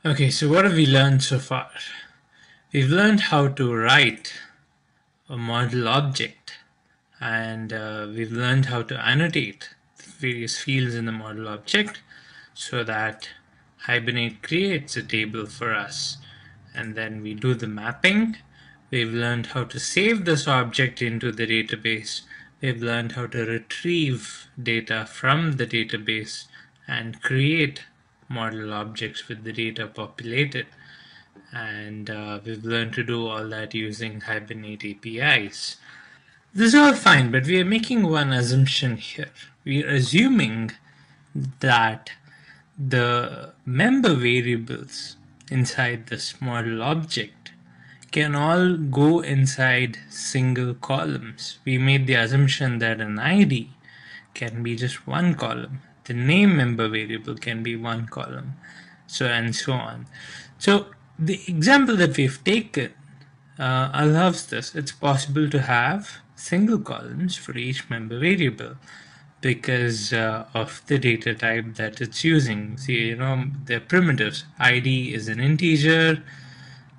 Okay, so what have we learned so far? We've learned how to write a model object, and we've learned how to annotate the various fields in the model object so that Hibernate creates a table for us, and then we do the mapping. We've learned how to save this object into the database. We've learned how to retrieve data from the database and create model objects with the data populated. And we've learned to do all that using Hibernate APIs. This is all fine, but we are making one assumption here. We are assuming that the member variables inside this model object can all go inside single columns. We made the assumption that an ID can be just one column. The name member variable can be one column, so and so on. So the example that we've taken allows this. It's possible to have single columns for each member variable because of the data type that it's using. See, they're primitives. ID is an integer,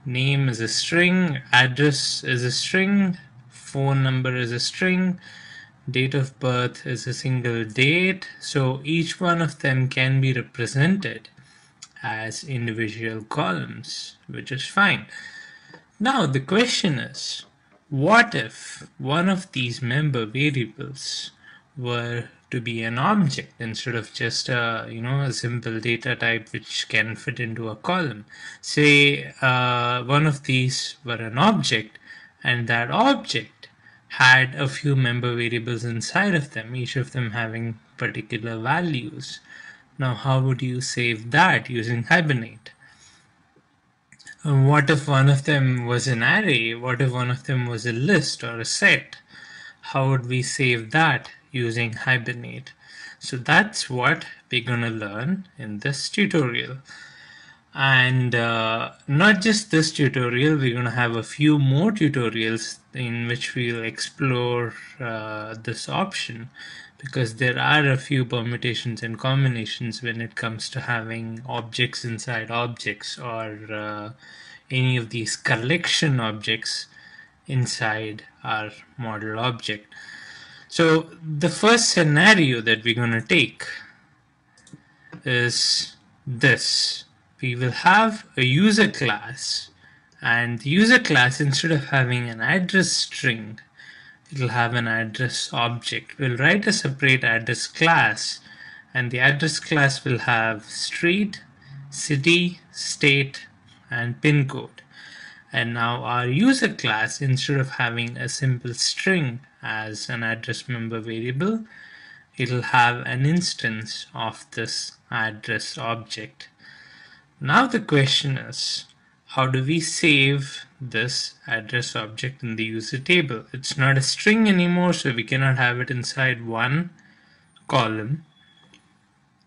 name is a string, address is a string, phone number is a string, date of birth is a single date. So each one of them can be represented as individual columns, which is fine. Now the question is, what if one of these member variables were to be an object instead of just a simple data type which can fit into a column? Say one of these were an object, and that object had a few member variables inside of them, each of them having particular values. Now how would you save that using Hibernate? What if one of them was an array? What if one of them was a list or a set? How would we save that using Hibernate? So that's what we're going to learn in this tutorial. And not just this tutorial, we're going to have a few more tutorials in which we'll explore this option, because there are a few permutations and combinations when it comes to having objects inside objects, or any of these collection objects inside our model object. So the first scenario that we're going to take is this. We will have a user class, and the user class, instead of having an address string, it will have an address object. We'll write a separate address class, and the address class will have street, city, state, and pin code. And now our user class, instead of having a simple string as an address member variable, it'll have an instance of this address object. Now the question is, how do we save this address object in the user table? It's not a string anymore, so we cannot have it inside one column.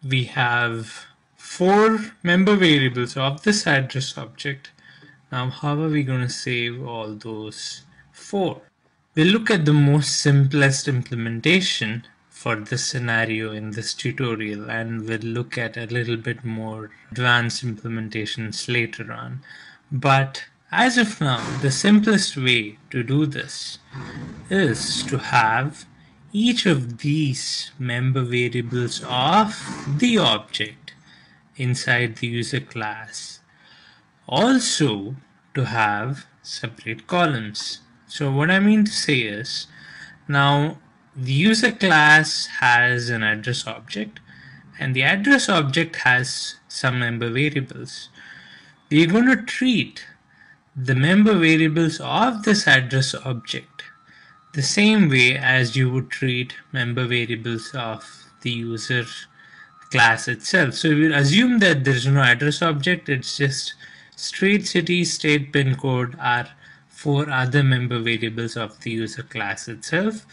We have 4 member variables of this address object. Now how are we going to save all those 4? We'll look at the most simplest implementation for this scenario in this tutorial, and we'll look at a little bit more advanced implementations later on. But as of now, the simplest way to do this is to have each of these member variables of the object inside the user class also to have separate columns. So what I mean to say is, now the user class has an address object, and the address object has some member variables. We're going to treat the member variables of this address object the same way as you would treat member variables of the user class itself. So we'll assume that there is no address object, it's just street, city, state, pin code are 4 other member variables of the user class itself,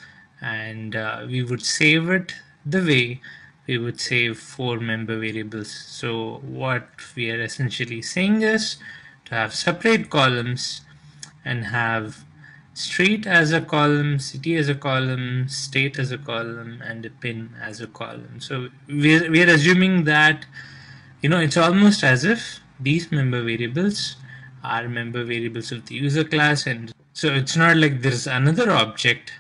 and we would save it the way we would save 4 member variables. So what we are essentially saying is to have separate columns and have street as a column, city as a column, state as a column, and a pin as a column. So we're assuming that it's almost as if these member variables are member variables of the user class, and so it's not like there's another object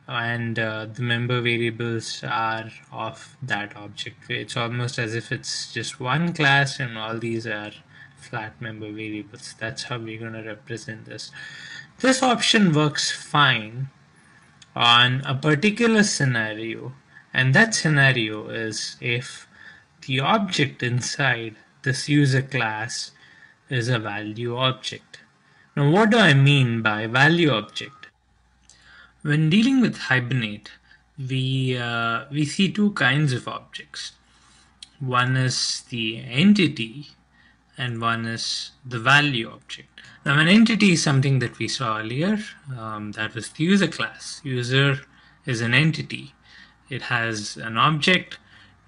and the member variables are of that object. It's almost as if it's just one class and all these are flat member variables. That's how we're going to represent this. This option works fine on a particular scenario, and that scenario is if the object inside this user class is a value object. Now, what do I mean by value object? When dealing with Hibernate, we see two kinds of objects. One is the entity, and one is the value object. Now, an entity is something that we saw earlier. That was the user class. User is an entity. It has an object,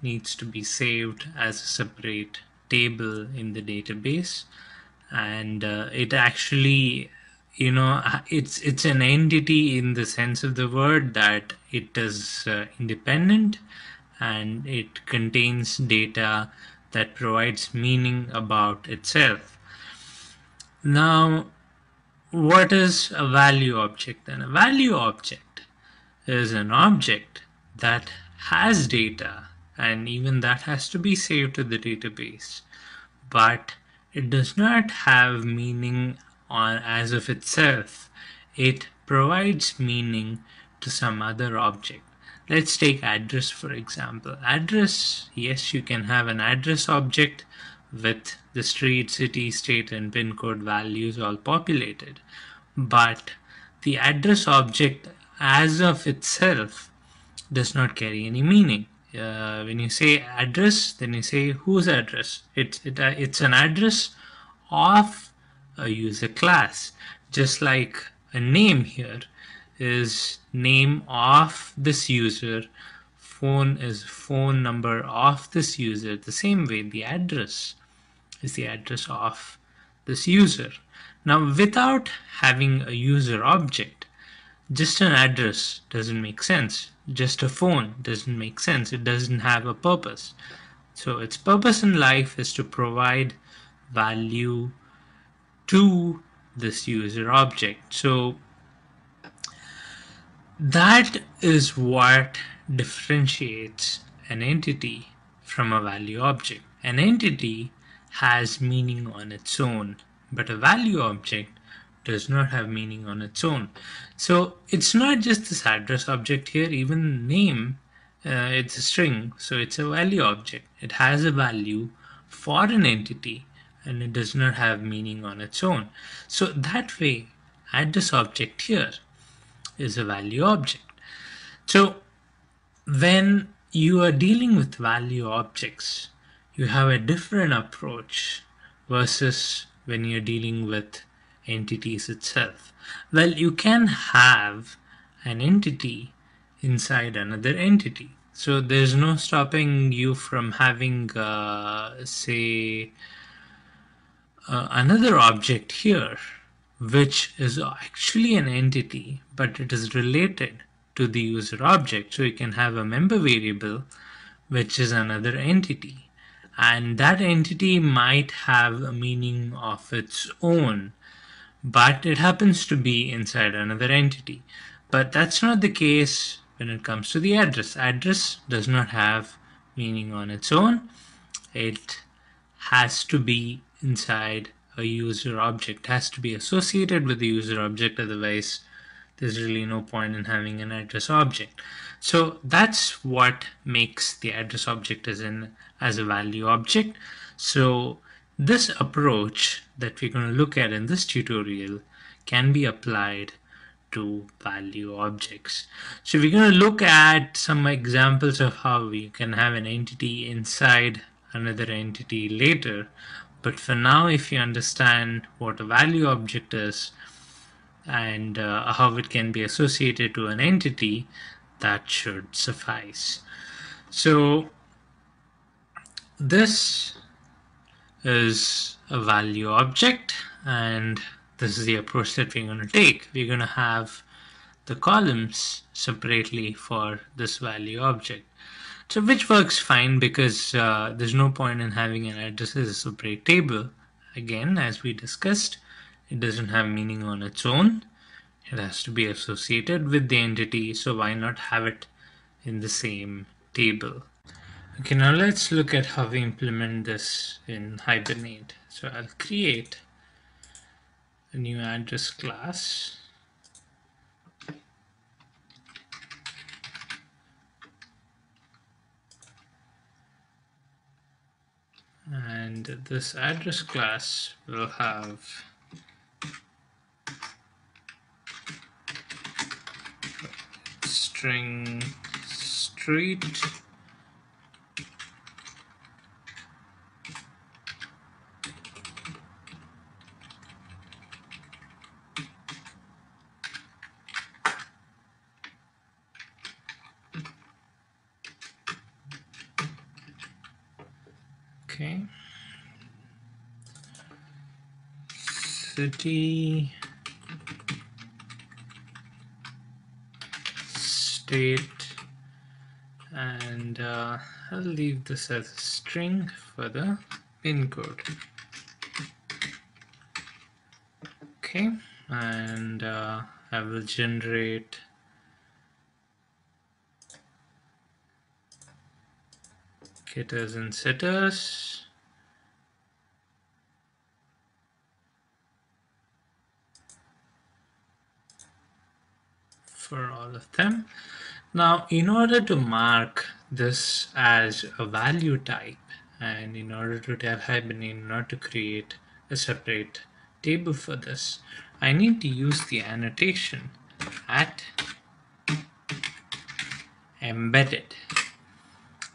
needs to be saved as a separate table in the database, and it actually, it's an entity in the sense of the word that it is independent and it contains data that provides meaning about itself. Now, what is a value object then? A value object is an object that has data, and even that has to be saved to the database, but it does not have meaning as of itself. It provides meaning to some other object. Let's take address for example. Address, yes, you can have an address object with the street, city, state, and pin code values all populated, but the address object as of itself does not carry any meaning. When you say address, then you say whose address. It's an address of a user class, just like a name here is name of this user, phone is phone number of this user. The same way, the address is the address of this user. Now, without having a user object, just an address doesn't make sense. Just a phone doesn't make sense. It doesn't have a purpose. So its purpose in life is to provide value to this user object. So that is what differentiates an entity from a value object. An entity has meaning on its own, but a value object does not have meaning on its own. So it's not just this address object here, even name, it's a string, so it's a value object. It has a value for an entity and it does not have meaning on its own. So that way, address object here is a value object. So when you are dealing with value objects, you have a different approach versus when you're dealing with entities itself. Well, you can have an entity inside another entity. So there's no stopping you from having, another object here, which is actually an entity, but it is related to the user object. So you can have a member variable, which is another entity, and that entity might have a meaning of its own, but it happens to be inside another entity. But that's not the case when it comes to the address. Address does not have meaning on its own. It has to be inside a user object, has to be associated with the user object, otherwise there's really no point in having an address object. So that's what makes the address object as a value object. So this approach that we're going to look at in this tutorial can be applied to value objects. So we're going to look at some examples of how we can have an entity inside another entity later, but for now, if you understand what a value object is and how it can be associated to an entity, that should suffice. So this is a value object, and this is the approach that we're going to take. We're going to have the columns separately for this value object. So which works fine because there's no point in having an address as a separate table, Again, as we discussed, it doesn't have meaning on its own. It has to be associated with the entity, so why not have it in the same table? Okay, now let's look at how we implement this in Hibernate. So I'll create a new address class. And this address class will have string street okay, city, state, and I'll leave this as a string for the pin code. Okay, and I will generate getters and setters. For all of them. Now, in order to mark this as a value type, and in order to tell Hibernate not to create a separate table for this, I need to use the annotation at embedded.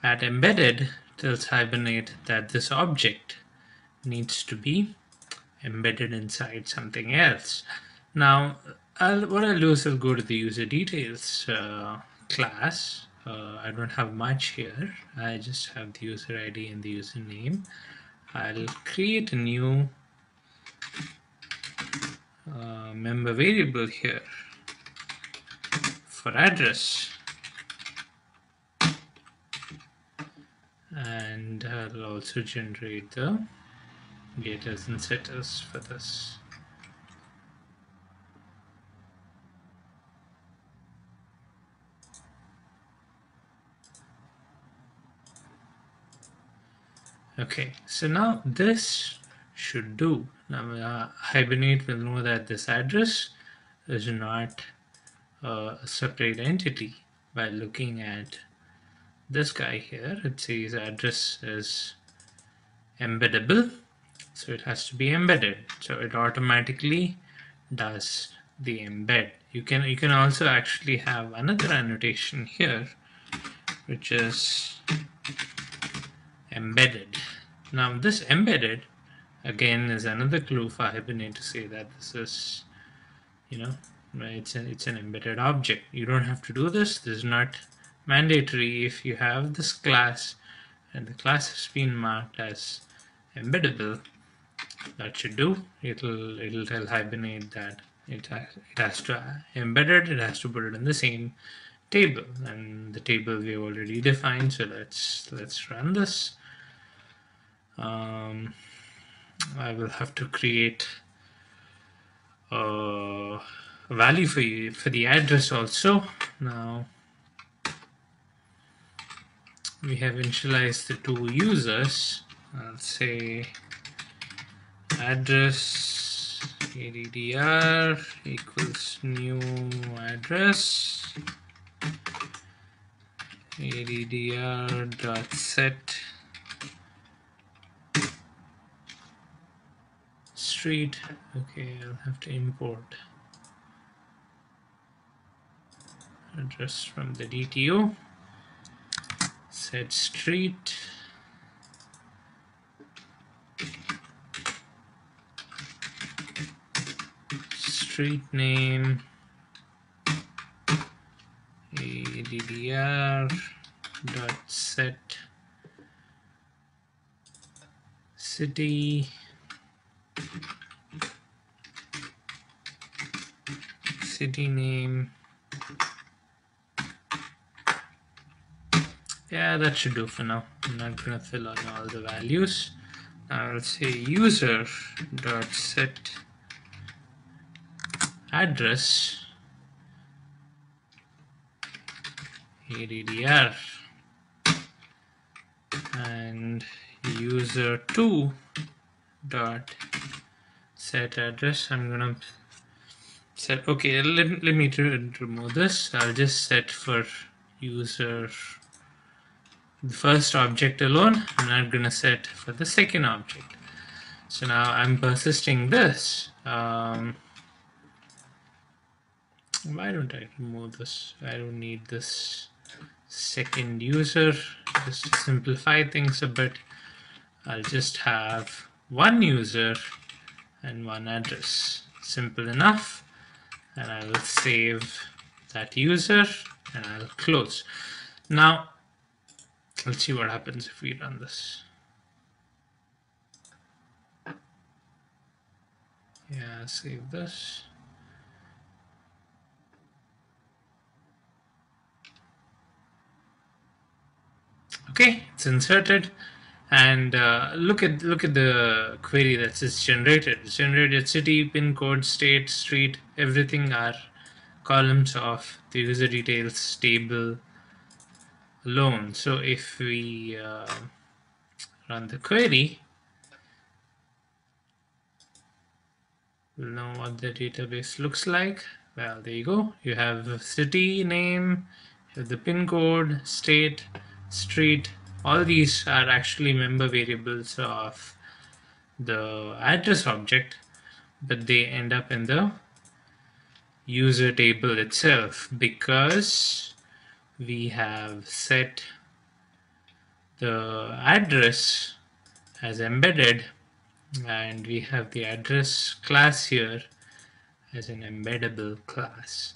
At embedded tells Hibernate that this object needs to be embedded inside something else. Now, what I'll do is I'll go to the user details class. I don't have much here. I just have the user ID and the username. I'll create a new member variable here for address. And I'll also generate the getters and setters for this. Okay, so now this should do. Now Hibernate will know that this address is not a separate entity by looking at this guy here. It says address is embeddable, so it has to be embedded. So it automatically does the embed. You can also actually have another annotation here, which is embedded. Now this embedded again is another clue for Hibernate to say that this is, it's an embedded object. You don't have to do this. This is not mandatory. If you have this class and the class has been marked as embeddable, that should do. It'll tell Hibernate that it has to embed it. It has to put it in the same table, and the table we already defined. So let's run this. I will have to create a value for the address also. Now we have initialized the two users. I'll say address addr equals new address addr dot set street. Okay, I'll have to import address from the DTO. Set street name addr dot set city name. Yeah, that should do for now. I'm not gonna fill in all the values. I'll say user dot set address addr and user2 dot set address. I'm gonna set, okay, let me remove this. I'll just set for user the first object alone. I'm not gonna set for the second object. So now I'm persisting this. Why don't I remove this? I don't need this second user. Just to simplify things a bit, I'll just have one user and one address. Simple enough. And I will save that user and I'll close. Now let's see what happens if we run this. Yeah, save this. Okay, it's inserted, and look at the query that is generated. It's generated city, pin code, state, street, everything are columns of the user details table alone. So if we run the query, we'll know what the database looks like. Well, there you go. You have city name, you have the pin code, state, street. All these are actually member variables of the address object, but they end up in the user table itself because we have set the address as embedded, and we have the address class here as an embeddable class.